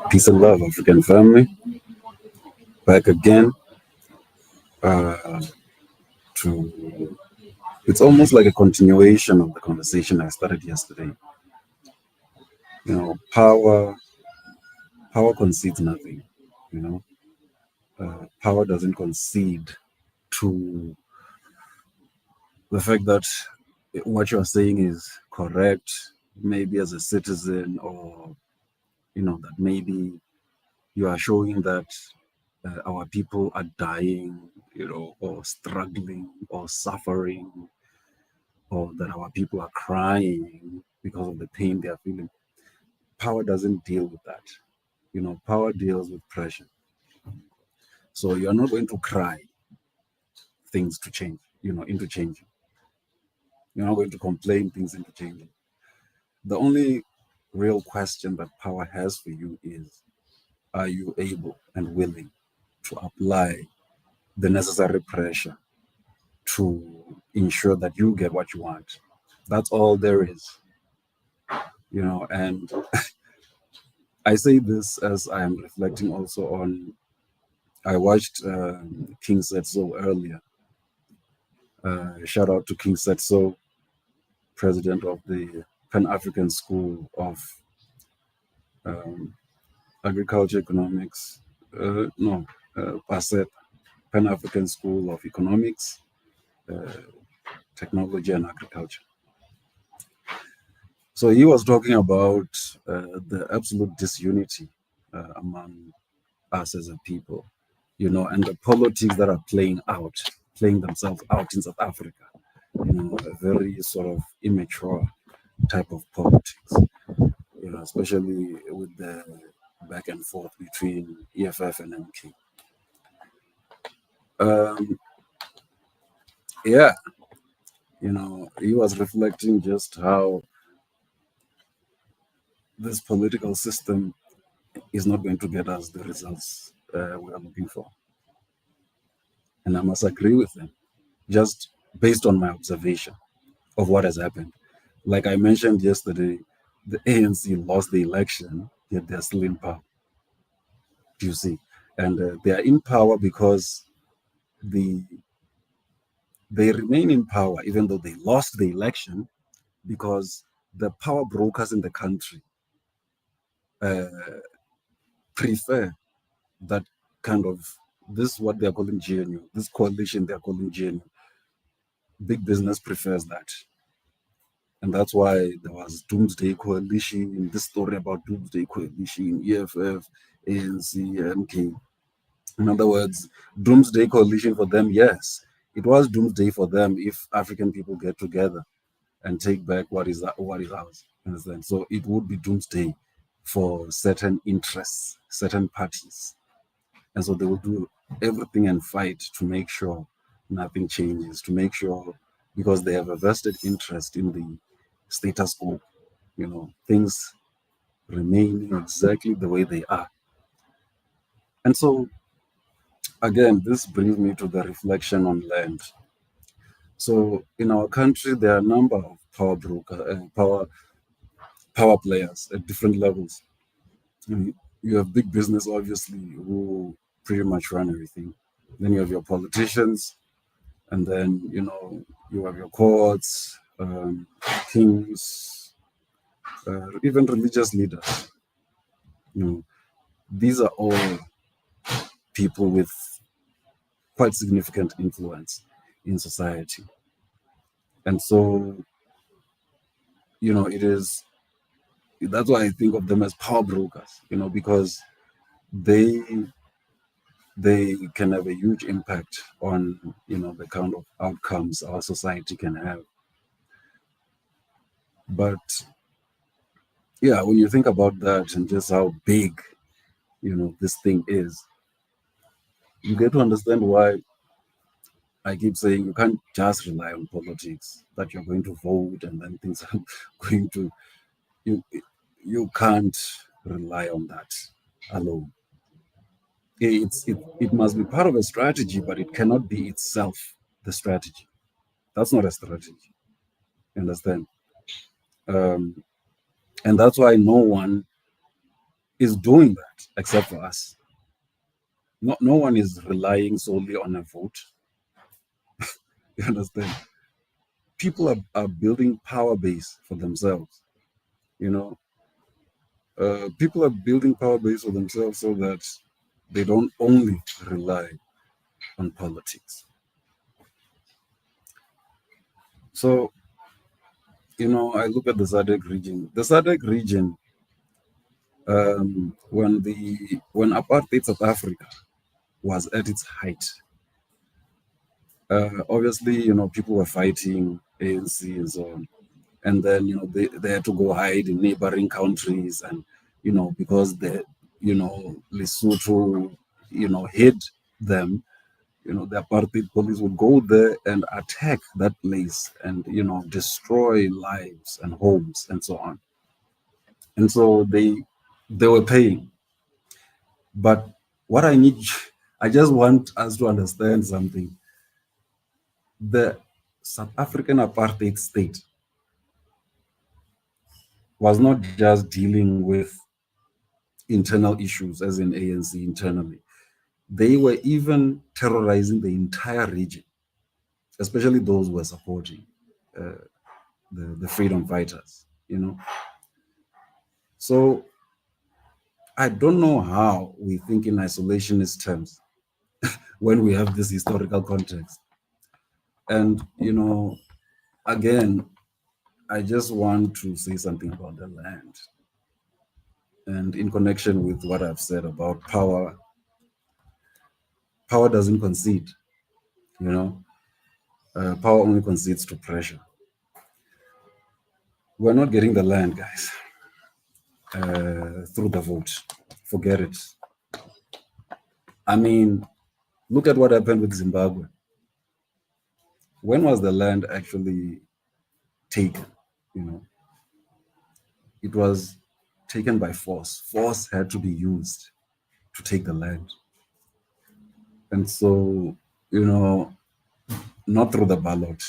Peace and love, African family. Back again uh, to. It's almost like a continuation of the conversation I started yesterday. Power concedes nothing. You know, power doesn't concede to the fact that what you are saying is correct, maybe as a citizen, or that maybe you are showing that our people are dying, or struggling or suffering, or that our people are crying because of the pain they are feeling. Power doesn't deal with that. Power deals with pressure. So you're not going to cry things to change, into changing. You're not going to complain things into changing. The only real question that power has for you is, are you able and willing to apply the necessary pressure to ensure that you get what you want? That's all there is, and I say this as I am reflecting also on. I watched King Setso earlier. Shout out to King Setso, president of the Pan-African School of um, Agriculture Economics. No, PASET, Pan-African School of Economics, uh, Technology and Agriculture. So he was talking about the absolute disunity among us as a people, and the politics that are playing themselves out in South Africa, a very sort of immature type of politics, especially with the back and forth between EFF and MK. Um, yeah, he was reflecting just how this political system is not going to get us the results we are looking for. And I must agree with them, just based on my observation of what has happened. Like I mentioned yesterday, the ANC lost the election, yet they're still in power. Do you see? And they are in power because the they remain in power even though they lost the election, because the power brokers in the country uh, prefer that kind of this what they are calling GNU, this coalition they are calling GNU. Big business prefers that. And that's why there was Doomsday Coalition, this story about Doomsday Coalition, EFF, ANC, MK. In other words, Doomsday Coalition for them, yes, it was Doomsday for them if African people get together and take back what is ours. Understand? So it would be Doomsday for certain interests, certain parties. And so they will do everything and fight to make sure nothing changes, to make sure, because they have a vested interest in the status quo, things remaining exactly the way they are. And so, again, this brings me to the reflection on land. So, in our country, there are a number of power players at different levels. You have big business, obviously, who pretty much run everything. Then you have your politicians, and then you have your courts, kings, even religious leaders. These are all people with quite significant influence in society. And so, it is, that's why I think of them as power brokers, because they they can have a huge impact on, the kind of outcomes our society can have. But yeah, when you think about that and just how big, this thing is, you get to understand why I keep saying you can't just rely on politics, that you're going to vote and then things are going to, you you can't rely on that alone. It must be part of a strategy, but it cannot be itself the strategy. That's not a strategy. Understand? Um, and that's why no one is doing that except for us. No one is relying solely on a vote. You understand? People are building power base for themselves. You know, people are building power base for themselves so that they don't only rely on politics. So, I look at the SADC region. The SADC region, when apartheid South Africa was at its height, obviously, people were fighting ANC and so on. And then, they had to go hide in neighboring countries. And, because Lesotho, hid them, the apartheid police would go there and attack that place and, destroy lives and homes and so on. And so they were paying. But what I just want us to understand something. The South African apartheid state was not just dealing with internal issues, as in ANC internally. They were even terrorizing the entire region, especially those who were supporting the freedom fighters, So I don't know how we think in isolationist terms when we have this historical context. And, again, I just want to say something about the land. And in connection with what I've said about power, power doesn't concede, power only concedes to pressure. We're not getting the land, guys, through the vote. Forget it. I mean, look at what happened with Zimbabwe. When was the land actually taken? It was taken by force. Force had to be used to take the land. And so, not through the ballot,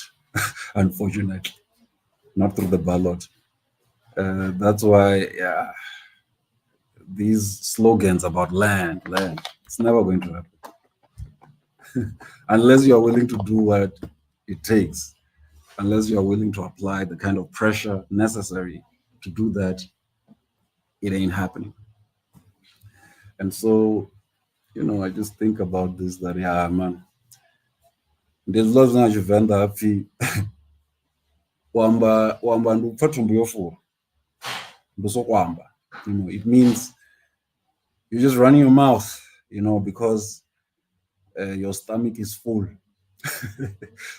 unfortunately, not through the ballot. That's why, these slogans about land, it's never going to happen. Unless you are willing to do what it takes, unless you are willing to apply the kind of pressure necessary to do that, it ain't happening. And so, I just think about this that, man, ndezvila zvina Tshivenda apfi wamba ndupfa thumbu yofura ndosokwamba. It means you're just running your mouth, because your stomach is full.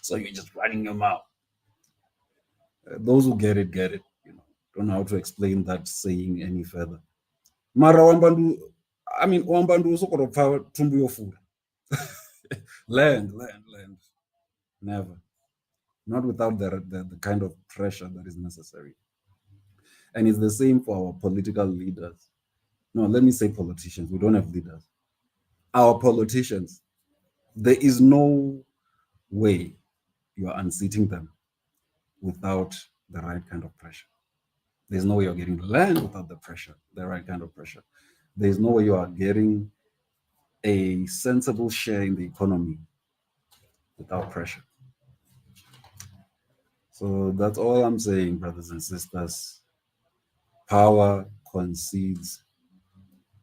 So you're just running your mouth. Those who get it, get it. Don't know how to explain that saying any further. Mara wamba ndusokotopfa thumbu yofura. Land. Never. Not without the kind of pressure that is necessary. And it's the same for our political leaders. No, let me say politicians. We don't have leaders. Our politicians, there is no way you are unseating them without the right kind of pressure. There's no way you're getting the land without the pressure, the right kind of pressure. There's no way you are getting a sensible share in the economy without pressure. So that's all I'm saying, brothers and sisters. Power concedes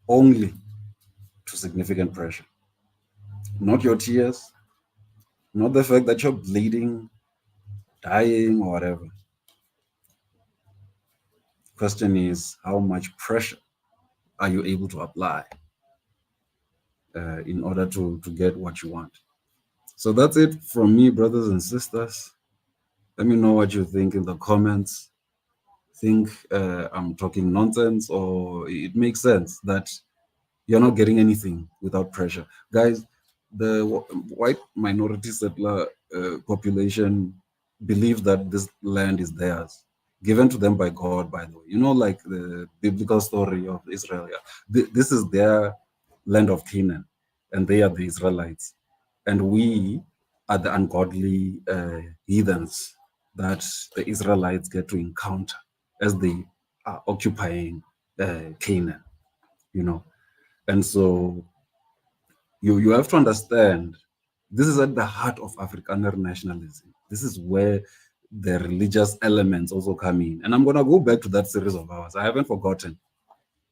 only to significant pressure. Not your tears, not the fact that you're bleeding, dying, or whatever. Question is, how much pressure are you able to apply in order to get what you want? So that's it from me, brothers and sisters. Let me know what you think in the comments. Think I'm talking nonsense, or it makes sense that you're not getting anything without pressure. Guys, the white minority settler population believe that this land is theirs, given to them by God, by the way. Like the biblical story of Israel. This is their land of Canaan, and they are the Israelites. And we are the ungodly heathens that the Israelites get to encounter as they are occupying Canaan. you know. And so you have to understand, this is at the heart of Afrikaner nationalism. This is where the religious elements also come in. And I'm going to go back to that series of ours. I haven't forgotten,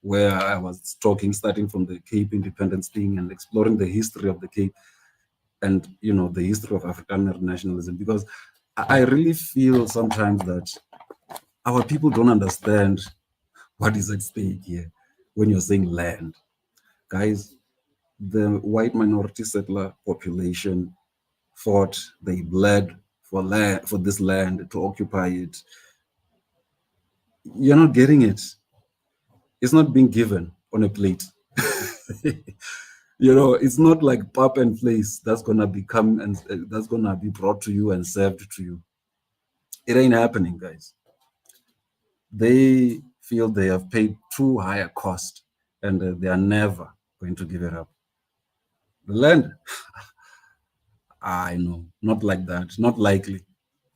where I was talking, starting from the Cape independence thing and exploring the history of the Cape and, the history of Afrikaner nationalism. Because I really feel sometimes that our people don't understand what is at stake here when you're saying land. Guys, the white minority settler population fought, they bled for land, for this land, to occupy it. You're not getting it. It's not being given on a plate. It's not like pap and place that's gonna become and that's gonna be brought to you and served to you. It ain't happening, guys. They feel they have paid too high a cost, and they are never going to give it up. The land, I know, not like that, not likely.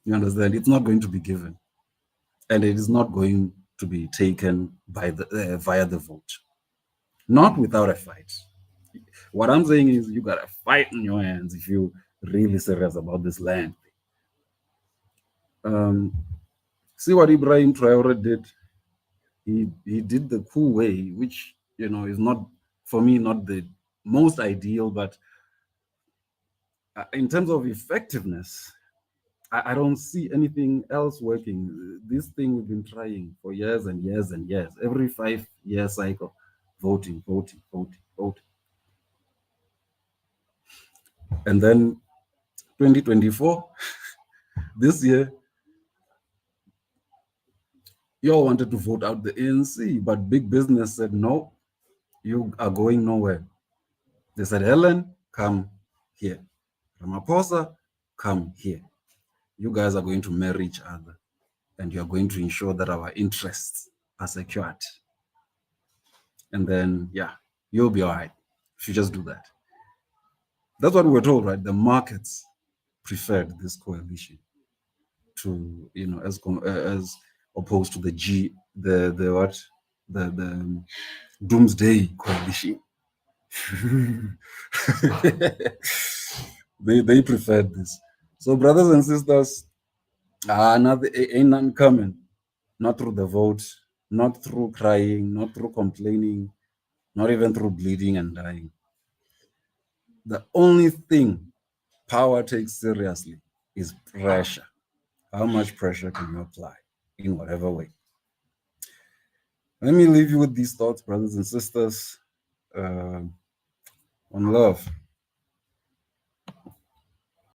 You understand? It's not going to be given, and it is not going to be taken by via the vote. Not without a fight. What I'm saying is, you got a fight in your hands if you really serious about this land. See what Ibrahim Traore did. He did the cool way, which is not, for me, not the most ideal, but in terms of effectiveness, I don't see anything else working. This thing we've been trying for years and years and years, every 5-year cycle, voting. And then 2024, this year, you all wanted to vote out the ANC, but big business said, no, you are going nowhere. They said, Helen, come here. Ramaphosa, come here. You guys are going to marry each other, and you're going to ensure that our interests are secured. And then, yeah, you'll be all right if you just do that. That's what we were told, right? The markets preferred this coalition to, as opposed to the doomsday coalition. they preferred this. So, brothers and sisters, ain't none coming. Not through the vote, not through crying, not through complaining, not even through bleeding and dying. The only thing power takes seriously is pressure. How much pressure can you apply in whatever way? Let me leave you with these thoughts, brothers and sisters. On love.